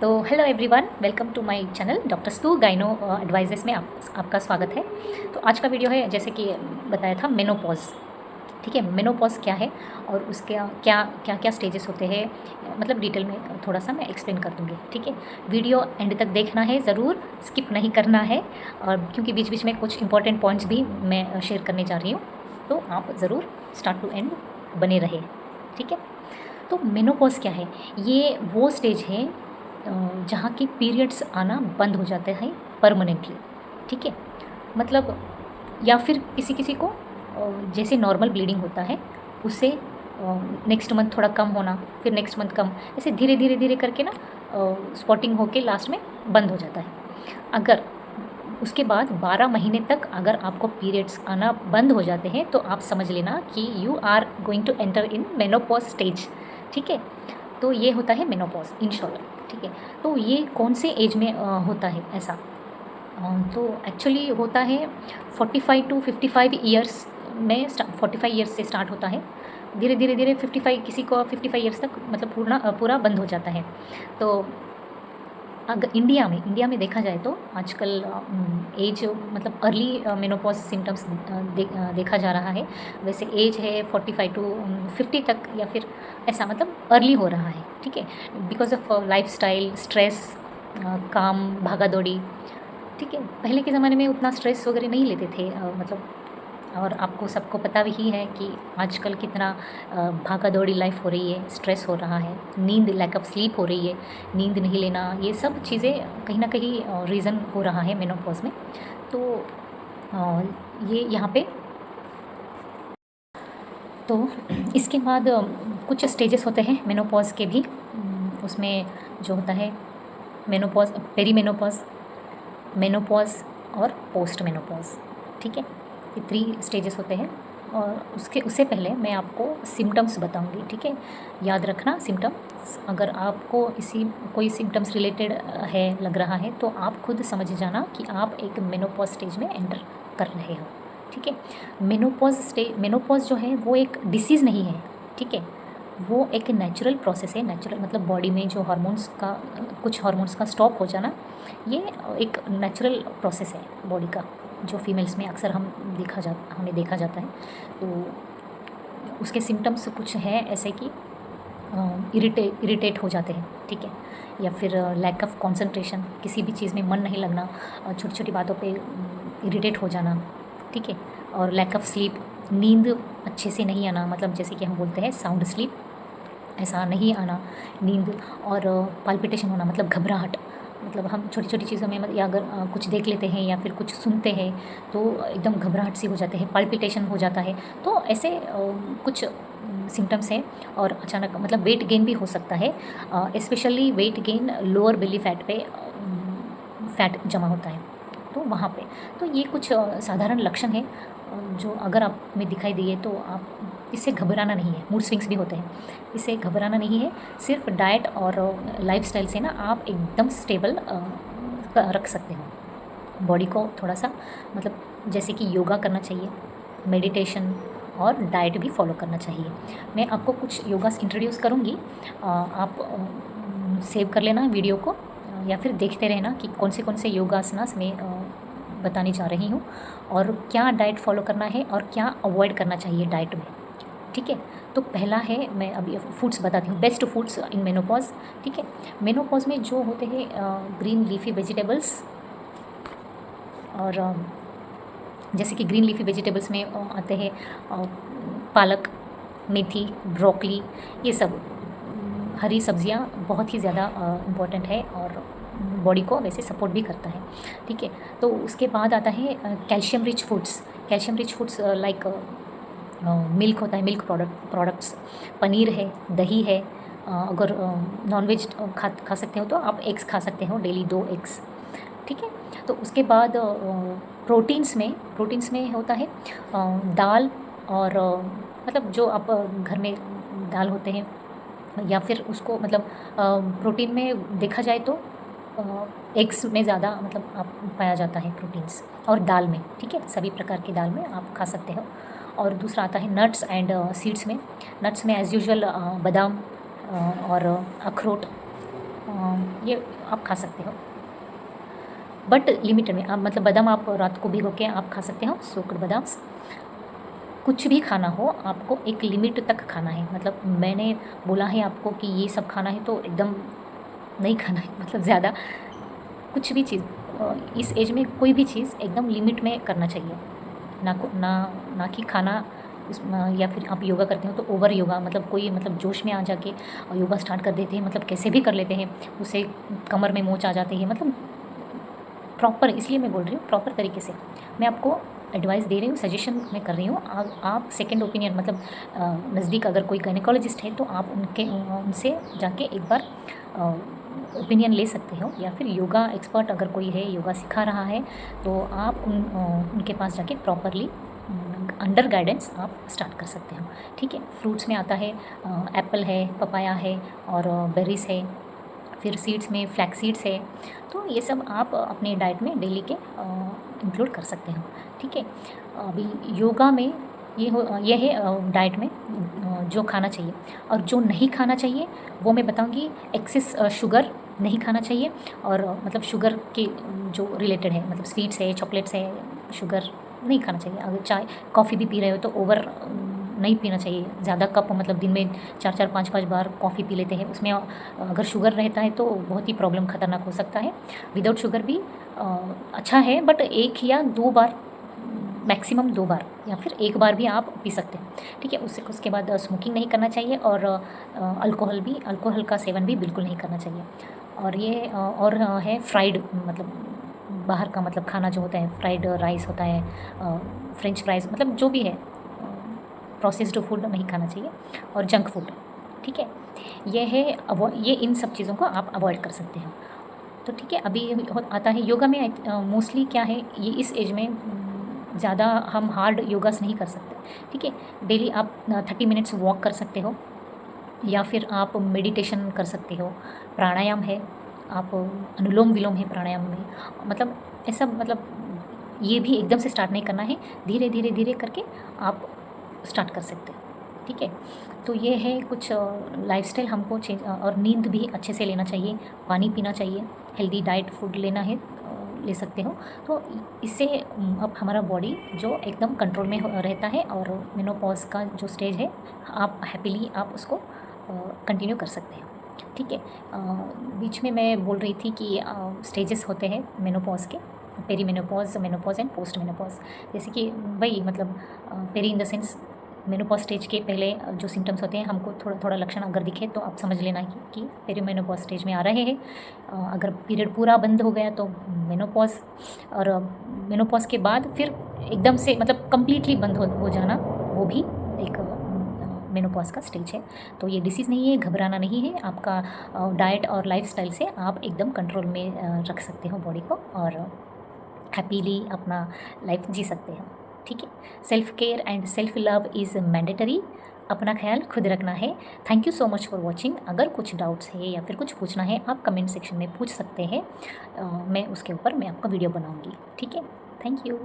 तो hello everyone, welcome to my channel doctor स्तू gyno advises में आपका स्वागत है। तो आज का वीडियो है, जैसे कि बताया था, मेनोपॉज। ठीक है, मेनोपॉज क्या है और उसके क्या क्या क्या स्टेजेस होते हैं, मतलब डिटेल में थोड़ा सा मैं एक्सप्लेन कर दूँगी। ठीक है, वीडियो एंड तक देखना है, ज़रूर स्किप नहीं करना है, और क्योंकि बीच बीच में कुछ इंपॉर्टेंट पॉइंट्स भी मैं शेयर करने जा रही हूँ, तो आप ज़रूर स्टार्ट टू एंड बने रहे। ठीक है, तो मेनोपॉज क्या है? ये वो स्टेज है जहाँ के पीरियड्स आना बंद हो जाते हैं परमानेंटली। ठीक है, मतलब या फिर किसी किसी को जैसे नॉर्मल ब्लीडिंग होता है उससे नेक्स्ट मंथ थोड़ा कम होना, फिर नेक्स्ट मंथ कम, ऐसे धीरे धीरे धीरे करके ना स्पॉटिंग होके लास्ट में बंद हो जाता है। अगर उसके बाद 12 महीने तक अगर आपको पीरियड्स आना बंद हो जाते हैं तो आप समझ लेना कि you are going to enter in menopause stage. ठीक है, तो ये होता है मेनोपॉज इन शॉर्ट। ठीक है, तो ये कौन से एज में होता है ऐसा? तो एक्चुअली होता है 45 टू 55 ईयर्स में। 45 ईयर्स से स्टार्ट होता है, धीरे धीरे धीरे 55, किसी को 55 ईयर्स तक मतलब पूरा बंद हो जाता है। तो अगर इंडिया में देखा जाए तो आजकल एज मतलब अर्ली मेनोपॉज सिम्टम्स देखा जा रहा है। वैसे एज है 45 टू 50 तक, या फिर ऐसा मतलब अर्ली हो रहा है। ठीक है, बिकॉज ऑफ लाइफस्टाइल, स्ट्रेस, काम, भागा दौड़ी। ठीक है, पहले के ज़माने में उतना स्ट्रेस वगैरह नहीं लेते थे, मतलब, और आपको सबको पता भी है कि आजकल कितना भागा दौड़ी लाइफ हो रही है, स्ट्रेस हो रहा है, नींद, लैक ऑफ स्लीप हो रही है, नींद नहीं लेना, ये सब चीज़ें कहीं ना कहीं रीज़न हो रहा है मेनोपॉज में। तो ये यहाँ पे, तो इसके बाद कुछ स्टेजेस होते हैं मेनोपॉज के भी। उसमें जो होता है मेनोपॉज, पेरी मेनोपॉज, मेनोपॉज और पोस्ट मेनोपॉज। ठीक है, ये 3 स्टेजेस होते हैं। और उससे पहले मैं आपको सिम्टम्स बताऊंगी। ठीक है, याद रखना सिम्टम्स। अगर आपको इसी कोई सिम्टम्स रिलेटेड है, लग रहा है, तो आप खुद समझ जाना कि आप एक मेनोपॉज स्टेज में एंटर कर रहे हो। ठीक है, मेनोपॉज जो है वो एक डिसीज़ नहीं है। ठीक है, वो एक नेचुरल प्रोसेस है। नेचुरल मतलब बॉडी में जो हार्मोन्स का, कुछ हार्मोन्स का स्टॉप हो जाना, ये एक नेचुरल प्रोसेस है बॉडी का, जो फीमेल्स में अक्सर हमें देखा जाता है। तो उसके सिम्टम्स कुछ हैं ऐसे कि इरिटेट हो जाते हैं। ठीक है, या फिर लैक ऑफ कंसंट्रेशन, किसी भी चीज़ में मन नहीं लगना, छोटी छोटी बातों पे इरिटेट हो जाना। ठीक है, और लैक ऑफ स्लीप, नींद अच्छे से नहीं आना, मतलब जैसे कि हम बोलते हैं साउंड स्लीप, ऐसा नहीं आना नींद। और पाल्पिटेशन होना, मतलब घबराहट, मतलब हम छोटी छोटी चीज़ों में या अगर कुछ देख लेते हैं या फिर कुछ सुनते हैं तो एकदम घबराहट सी हो जाते हैं, पाल्पिटेशन हो जाता है। तो ऐसे कुछ सिम्टम्स हैं। और अचानक मतलब वेट गेन भी हो सकता है, specially weight gain lower belly fat पे, फैट जमा होता है तो वहाँ पे। तो ये कुछ साधारण लक्षण है जो अगर आप में दिखाई दिए तो आप, इससे घबराना नहीं है। मूड स्विंग्स भी होते हैं, इससे घबराना नहीं है। सिर्फ डाइट और लाइफस्टाइल से ना आप एकदम स्टेबल रख सकते हो बॉडी को। थोड़ा सा मतलब जैसे कि योगा करना चाहिए, मेडिटेशन और डाइट भी फॉलो करना चाहिए। मैं आपको कुछ योगास इंट्रोड्यूस करूँगी, आप सेव कर लेना वीडियो को, या फिर देखते रहना कि कौन से योगासनास में बताने जा रही हूँ, और क्या डाइट फॉलो करना है और क्या अवॉइड करना चाहिए डाइट में। ठीक है, तो पहला है, मैं अभी फूड्स बताती हूँ, बेस्ट फूड्स इन मेनोपॉज। ठीक है, मेनोपॉज में जो होते हैं ग्रीन लीफी वेजिटेबल्स, और जैसे कि ग्रीन लीफी वेजिटेबल्स में आते हैं पालक, मेथी, ब्रोकली, ये सब हरी सब्जियां बहुत ही ज़्यादा इम्पॉर्टेंट है और बॉडी को वैसे सपोर्ट भी करता है। ठीक है, तो उसके बाद आता है calcium rich foods. Calcium rich foods like milk होता है, मिल्क प्रोडक्ट्स, पनीर है, दही है। अगर नॉनवेज खा सकते हो तो आप एग्स खा सकते हो, डेली 2 एग्स। ठीक है, तो उसके बाद प्रोटीन्स में होता है दाल, और मतलब जो आप घर में दाल होते हैं, या फिर उसको मतलब प्रोटीन में देखा जाए तो एग्स में ज़्यादा मतलब आप पाया जाता है प्रोटीन्स, और दाल में। ठीक है, सभी प्रकार की दाल में आप खा सकते हो। और दूसरा आता है नट्स एंड सीड्स में। नट्स में एज़ यूजुअल बादाम और अखरोट, ये आप खा सकते हो, बट लिमिटेड में। आप मतलब बादाम आप रात को भिगो के आप खा सकते हो, सोक्ड बादाम। कुछ भी खाना हो आपको एक लिमिट तक खाना है। मतलब मैंने बोला है आपको कि ये सब खाना है तो एकदम नहीं खाना है, मतलब ज़्यादा कुछ भी चीज़ इस एज में कोई भी चीज़ एकदम लिमिट में करना चाहिए। ना कि खाना या फिर आप योगा करते हो तो ओवर योगा, मतलब कोई मतलब जोश में आ जाके योगा स्टार्ट कर देते हैं, मतलब कैसे भी कर लेते हैं, उससे कमर में मोच आ जाते हैं। मतलब प्रॉपर, इसलिए मैं बोल रही हूँ प्रॉपर तरीके से मैं आपको एडवाइस दे रही हूँ, सजेशन मैं कर रही हूँ। आप सेकंड ओपिनियन मतलब नज़दीक अगर कोई गायनेकोलॉजिस्ट है तो आप उनसे जाके एक बार ओपिनियन ले सकते हो, या फिर योगा एक्सपर्ट अगर कोई है योगा सिखा रहा है तो आप उनके पास जाके प्रॉपरली अंडर गाइडेंस आप स्टार्ट कर सकते हो। ठीक है, फ्रूट्स में आता है एप्पल है, पपाया है और बेरीज है, फिर सीड्स में फ्लैक्स सीड्स है। तो ये सब आप अपने डाइट में डेली के इंक्लूड कर सकते हो। ठीक है, अभी योगा में ये है डाइट में जो खाना चाहिए और जो नहीं खाना चाहिए वो मैं बताऊंगी। एक्सेस शुगर नहीं खाना चाहिए, और मतलब शुगर के जो रिलेटेड है, मतलब स्वीट्स है, चॉकलेट्स है, शुगर नहीं खाना चाहिए। अगर चाय कॉफ़ी भी पी रहे हो तो ओवर नहीं पीना चाहिए, ज़्यादा कप, मतलब दिन में 4-4 5-5 बार कॉफ़ी पी लेते हैं, उसमें अगर शुगर रहता है तो बहुत ही प्रॉब्लम खतरनाक हो सकता है। विदाउट शुगर भी अच्छा है, बट 1 या 2 बार, मैक्सिमम 2 बार या फिर 1 बार भी आप पी सकते हैं। ठीक है, उसके बाद स्मोकिंग नहीं करना चाहिए, और अल्कोहल का सेवन भी बिल्कुल नहीं करना चाहिए। और ये है फ्राइड, मतलब बाहर का मतलब खाना जो होता है, फ्राइड राइस होता है, फ्रेंच फ्राइज़, मतलब जो भी है प्रोसेस्ड फूड नहीं खाना चाहिए, और जंक फूड। ठीक है, ये इन सब चीज़ों को आप अवॉइड कर सकते हो। तो ठीक है, अभी आता है योगा में मोस्टली क्या है, ये इस एज में ज़्यादा हम हार्ड योगास नहीं कर सकते। ठीक है, डेली आप 30 मिनट्स वॉक कर सकते हो, या फिर आप मेडिटेशन कर सकते हो, प्राणायाम है, आप अनुलोम विलोम है प्राणायाम में। मतलब ऐसा, मतलब ये भी एकदम से स्टार्ट नहीं करना है, धीरे धीरे धीरे करके आप स्टार्ट कर सकते हैं। ठीक है, तो ये है कुछ लाइफस्टाइल हमको चेंज, और नींद भी अच्छे से लेना चाहिए, पानी पीना चाहिए, हेल्दी डाइट फूड लेना है, ले सकते हो। तो इससे अब हमारा बॉडी जो एकदम कंट्रोल में रहता है, और मेनोपॉज का जो स्टेज है आप हैप्पीली आप उसको कंटिन्यू कर सकते हैं। ठीक है, बीच में मैं बोल रही थी कि स्टेजेस होते हैं मेनोपॉज के, peri menopause, menopause and post menopause. जैसे कि वही मतलब peri in the sense menopause stage के पहले जो सिम्टम्स होते हैं, हमको थोड़ा थोड़ा लक्षण अगर दिखे तो आप समझ लेना कि पेरी मेनोपॉज स्टेज में आ रहे हैं। अगर पीरियड पूरा बंद हो गया तो मेनोपॉज, और मेनोपॉज के बाद फिर एकदम से मतलब कम्प्लीटली बंद हो जाना, वो भी एक मेनोपॉज का स्टेज है। तो ये डिसीज़ नहीं है, घबराना नहीं है, आपका डाइट और लाइफस्टाइल से आप एकदम कंट्रोल में रख सकते हो बॉडी को, और हैप्पीली अपना लाइफ जी सकते हैं। ठीक है, self care and self love is mandatory. अपना ख्याल खुद रखना है। Thank you so much for watching. अगर कुछ डाउट्स है या फिर कुछ पूछना है आप कमेंट सेक्शन में पूछ सकते हैं, मैं उसके ऊपर मैं आपका वीडियो बनाऊंगी। ठीक है, थैंक यू।